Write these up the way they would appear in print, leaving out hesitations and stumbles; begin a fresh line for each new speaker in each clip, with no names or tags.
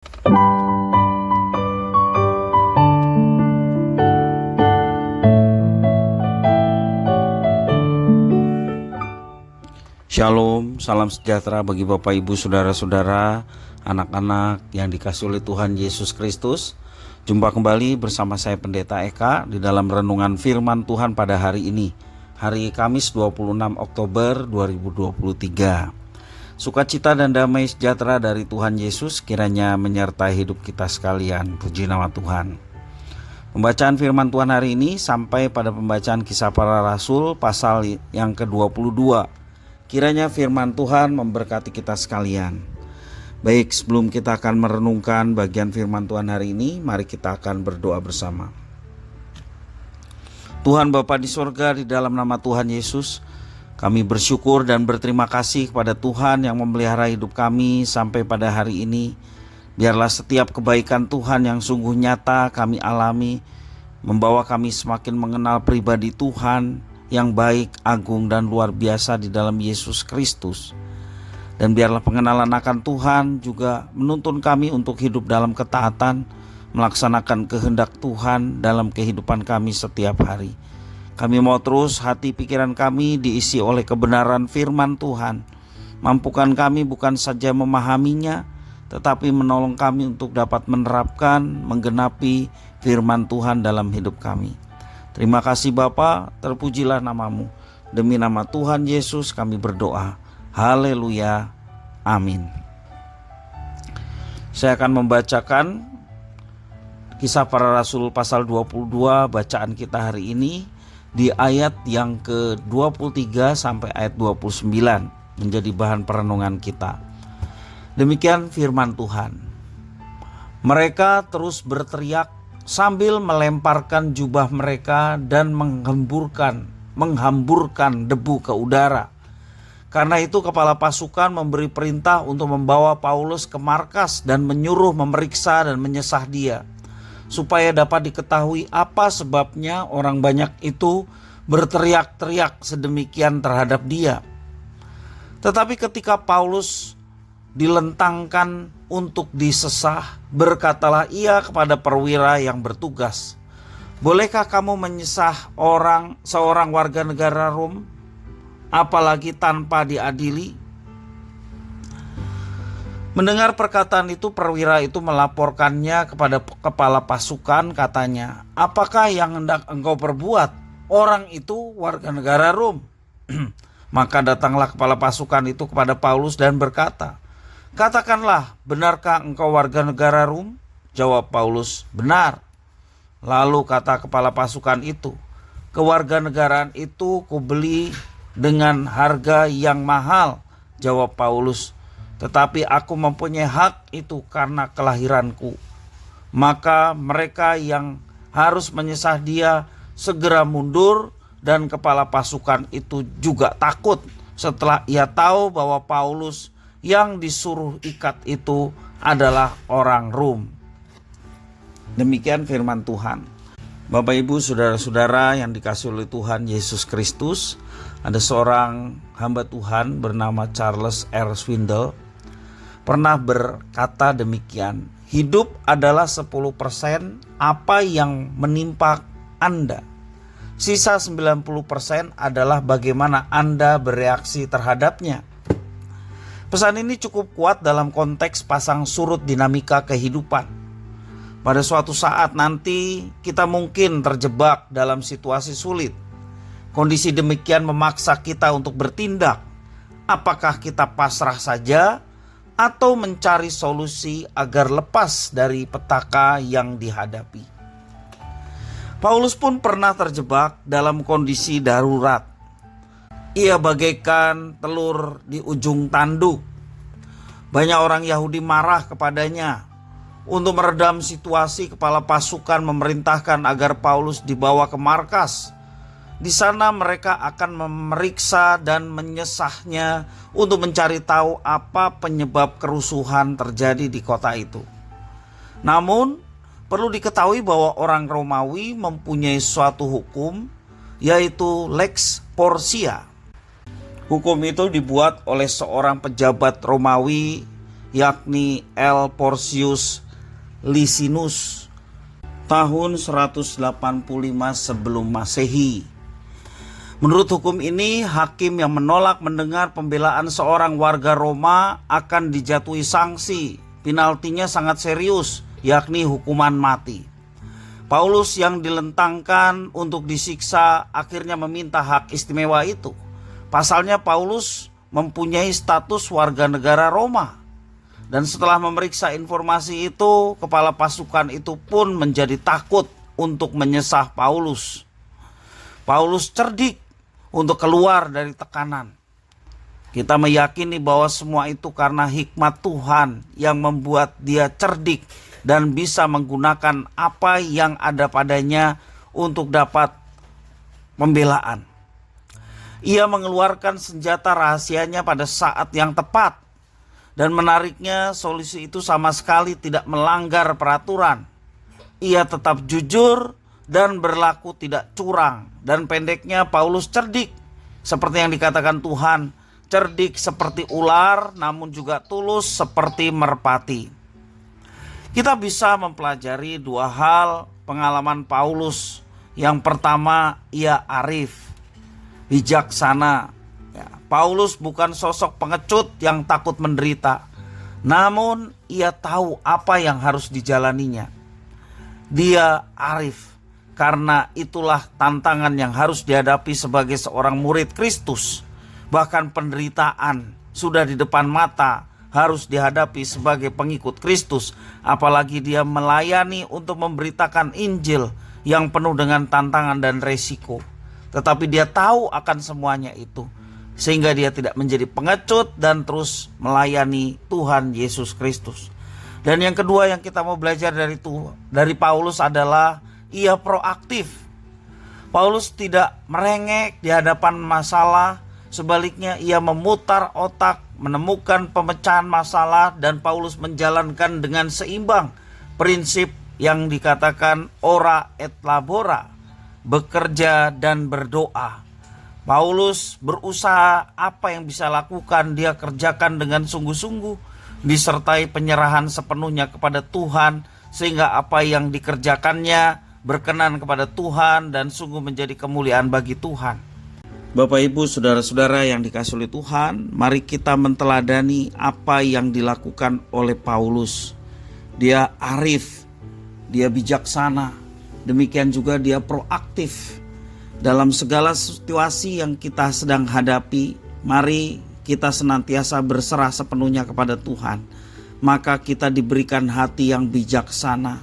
Shalom, salam sejahtera bagi Bapak Ibu Saudara-saudara, anak-anak yang dikasihi oleh Tuhan Yesus Kristus. Jumpa kembali bersama saya Pendeta Eka di dalam renungan firman Tuhan pada hari ini, hari Kamis 26 Oktober 2023. Sukacita dan damai sejahtera dari Tuhan Yesus kiranya menyertai hidup kita sekalian. Puji nama Tuhan. Pembacaan firman Tuhan hari ini sampai pada pembacaan Kisah Para Rasul pasal yang ke-22. Kiranya firman Tuhan memberkati kita sekalian. Baik, sebelum kita akan merenungkan bagian firman Tuhan hari ini, mari kita akan berdoa bersama. Tuhan Bapa di sorga, di dalam nama Tuhan Yesus, kami bersyukur dan berterima kasih kepada Tuhan yang memelihara hidup kami sampai pada hari ini. Biarlah setiap kebaikan Tuhan yang sungguh nyata kami alami, membawa kami semakin mengenal pribadi Tuhan yang baik, agung, dan luar biasa di dalam Yesus Kristus. Dan biarlah pengenalan akan Tuhan juga menuntun kami untuk hidup dalam ketaatan, melaksanakan kehendak Tuhan dalam kehidupan kami setiap hari. Kami mau terus hati pikiran kami diisi oleh kebenaran firman Tuhan. Mampukan kami bukan saja memahaminya, tetapi menolong kami untuk dapat menerapkan, menggenapi firman Tuhan dalam hidup kami. Terima kasih Bapa, terpujilah namamu. Demi nama Tuhan Yesus kami berdoa. Haleluya. Amin. Saya akan membacakan Kisah Para Rasul pasal 22, bacaan kita hari ini di ayat yang ke-23 sampai ayat 29 menjadi bahan perenungan kita. Demikian firman Tuhan. Mereka terus berteriak sambil melemparkan jubah mereka dan menghamburkan debu ke udara. Karena itu kepala pasukan memberi perintah untuk membawa Paulus ke markas dan menyuruh memeriksa dan menyesah dia, supaya dapat diketahui apa sebabnya orang banyak itu berteriak-teriak sedemikian terhadap dia. Tetapi ketika Paulus dilentangkan untuk disesah, berkatalah ia kepada perwira yang bertugas, "Bolehkah kamu menyesah seorang warga negara Rom, apalagi tanpa diadili?" Mendengar perkataan itu, perwira itu melaporkannya kepada kepala pasukan, katanya, "Apakah yang hendak engkau perbuat? Orang itu warga negara Rom." Maka datanglah kepala pasukan itu kepada Paulus dan berkata, "Katakanlah, benarkah engkau warga negara Rom?" Jawab Paulus, "Benar." Lalu kata kepala pasukan itu, "Kewarganegaraan itu kubeli dengan harga yang mahal." Jawab Paulus, "Tetapi aku mempunyai hak itu karena kelahiranku." Maka mereka yang harus menyesah dia segera mundur, dan kepala pasukan itu juga takut setelah ia tahu bahwa Paulus yang disuruh ikat itu adalah orang Rom. Demikian firman Tuhan. Bapak Ibu Saudara-saudara yang dikasihi oleh Tuhan Yesus Kristus, ada seorang hamba Tuhan bernama Charles R. Swindoll pernah berkata demikian, "Hidup adalah 10% apa yang menimpa Anda. Sisa 90% adalah bagaimana Anda bereaksi terhadapnya." Pesan ini cukup kuat dalam konteks pasang surut dinamika kehidupan. Pada suatu saat nanti kita mungkin terjebak dalam situasi sulit. Kondisi demikian memaksa kita untuk bertindak. Apakah kita pasrah saja atau mencari solusi agar lepas dari petaka yang dihadapi? Paulus pun pernah terjebak dalam kondisi darurat. Ia bagaikan telur di ujung tanduk. Banyak orang Yahudi marah kepadanya. Untuk meredam situasi, kepala pasukan memerintahkan agar Paulus dibawa ke markas. Di sana mereka akan memeriksa dan menyesahnya untuk mencari tahu apa penyebab kerusuhan terjadi di kota itu. Namun, perlu diketahui bahwa orang Romawi mempunyai suatu hukum, yaitu Lex Porcia. Hukum itu dibuat oleh seorang pejabat Romawi yakni L. Porcius Licinus tahun 185 sebelum Masehi. Menurut hukum ini, hakim yang menolak mendengar pembelaan seorang warga Roma akan dijatuhi sanksi. Penaltinya sangat serius, yakni hukuman mati. Paulus yang dilentangkan untuk disiksa akhirnya meminta hak istimewa itu. Pasalnya Paulus mempunyai status warga negara Roma. Dan setelah memeriksa informasi itu, kepala pasukan itu pun menjadi takut untuk menyesah Paulus. Paulus cerdik untuk keluar dari tekanan. Kita meyakini bahwa semua itu karena hikmat Tuhan yang membuat dia cerdik dan bisa menggunakan apa yang ada padanya untuk dapat pembelaan. Ia mengeluarkan senjata rahasianya pada saat yang tepat. Dan menariknya, solusi itu sama sekali tidak melanggar peraturan. Ia tetap jujur dan berlaku tidak curang. Dan pendeknya, Paulus cerdik. Seperti yang dikatakan Tuhan, cerdik seperti ular, namun juga tulus seperti merpati. Kita bisa mempelajari dua hal pengalaman Paulus. Yang pertama, ia arif, bijaksana. Paulus bukan sosok pengecut yang takut menderita, namun ia tahu apa yang harus dijalaninya. Dia arif, karena itulah tantangan yang harus dihadapi sebagai seorang murid Kristus. Bahkan penderitaan sudah di depan mata harus dihadapi sebagai pengikut Kristus. Apalagi dia melayani untuk memberitakan Injil yang penuh dengan tantangan dan resiko. Tetapi dia tahu akan semuanya itu, sehingga dia tidak menjadi pengecut dan terus melayani Tuhan Yesus Kristus. Dan yang kedua yang kita mau belajar dari Paulus adalah ia proaktif. Paulus tidak merengek di hadapan masalah, sebaliknya ia memutar otak, menemukan pemecahan masalah, dan Paulus menjalankan dengan seimbang prinsip yang dikatakan ora et labora, bekerja dan berdoa. Paulus berusaha apa yang bisa lakukan, dia kerjakan dengan sungguh-sungguh, disertai penyerahan sepenuhnya kepada Tuhan, sehingga apa yang dikerjakannya berkenan kepada Tuhan dan sungguh menjadi kemuliaan bagi Tuhan. Bapak Ibu, saudara-saudara yang dikasihi oleh Tuhan, mari kita menteladani apa yang dilakukan oleh Paulus. Dia arif, dia bijaksana, demikian juga dia proaktif. Dalam segala situasi yang kita sedang hadapi, mari kita senantiasa berserah sepenuhnya kepada Tuhan. Maka kita diberikan hati yang bijaksana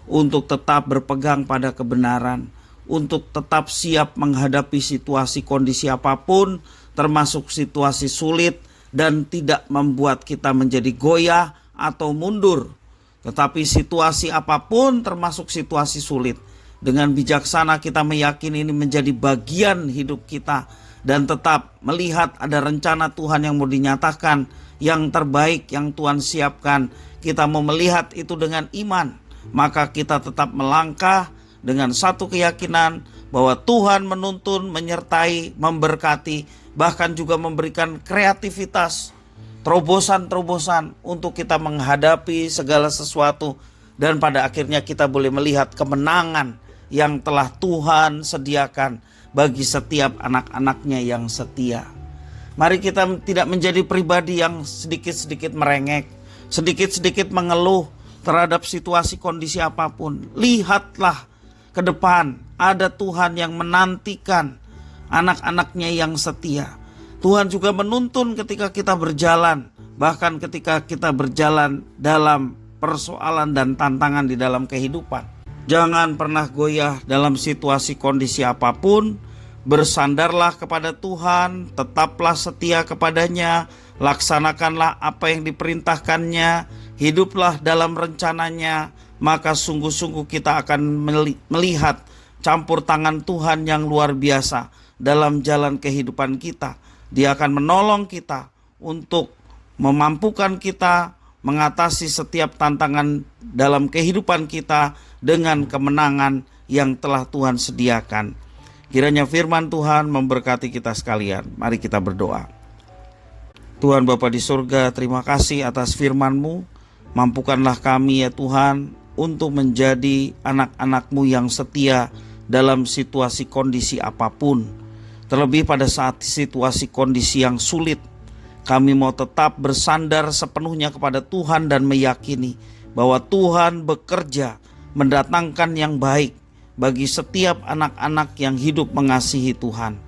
untuk tetap berpegang pada kebenaran, untuk tetap siap menghadapi situasi kondisi apapun, termasuk situasi sulit, dan tidak membuat kita menjadi goyah atau mundur. Tetapi situasi apapun termasuk situasi sulit, dengan bijaksana kita meyakini ini menjadi bagian hidup kita dan tetap melihat ada rencana Tuhan yang mau dinyatakan, yang terbaik yang Tuhan siapkan. Kita mau melihat itu dengan iman, maka kita tetap melangkah dengan satu keyakinan bahwa Tuhan menuntun, menyertai, memberkati, bahkan juga memberikan kreativitas, terobosan-terobosan untuk kita menghadapi segala sesuatu, dan pada akhirnya kita boleh melihat kemenangan yang telah Tuhan sediakan bagi setiap anak-anaknya yang setia. Mari kita tidak menjadi pribadi yang sedikit-sedikit merengek, sedikit-sedikit mengeluh terhadap situasi kondisi apapun. Lihatlah ke depan, ada Tuhan yang menantikan anak-anaknya yang setia. Tuhan juga menuntun ketika kita berjalan, bahkan ketika kita berjalan dalam persoalan dan tantangan di dalam kehidupan. Jangan pernah goyah dalam situasi kondisi apapun. Bersandarlah kepada Tuhan, tetaplah setia kepadanya, laksanakanlah apa yang diperintahkannya, hiduplah dalam rencananya, maka sungguh-sungguh kita akan melihat campur tangan Tuhan yang luar biasa dalam jalan kehidupan kita. Dia akan menolong kita untuk memampukan kita mengatasi setiap tantangan dalam kehidupan kita dengan kemenangan yang telah Tuhan sediakan. Kiranya firman Tuhan memberkati kita sekalian. Mari kita berdoa. Tuhan Bapa di surga, terima kasih atas firman-Mu. Mampukanlah kami ya Tuhan untuk menjadi anak-anak-Mu yang setia dalam situasi kondisi apapun. Terlebih pada saat situasi kondisi yang sulit, kami mau tetap bersandar sepenuhnya kepada Tuhan dan meyakini bahwa Tuhan bekerja mendatangkan yang baik bagi setiap anak-anak yang hidup mengasihi Tuhan.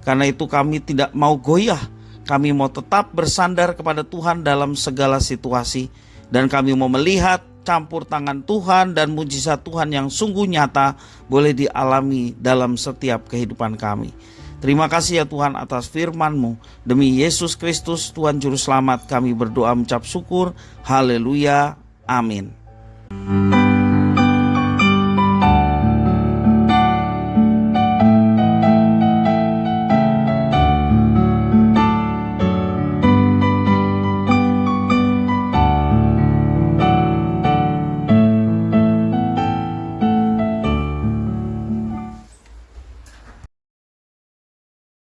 Karena itu kami tidak mau goyah. Kami mau tetap bersandar kepada Tuhan dalam segala situasi. Dan kami mau melihat campur tangan Tuhan dan mujizat Tuhan yang sungguh nyata boleh dialami dalam setiap kehidupan kami. Terima kasih ya Tuhan atas firman-Mu. Demi Yesus Kristus Tuhan Juru Selamat kami berdoa mengucap syukur. Haleluya. Amin.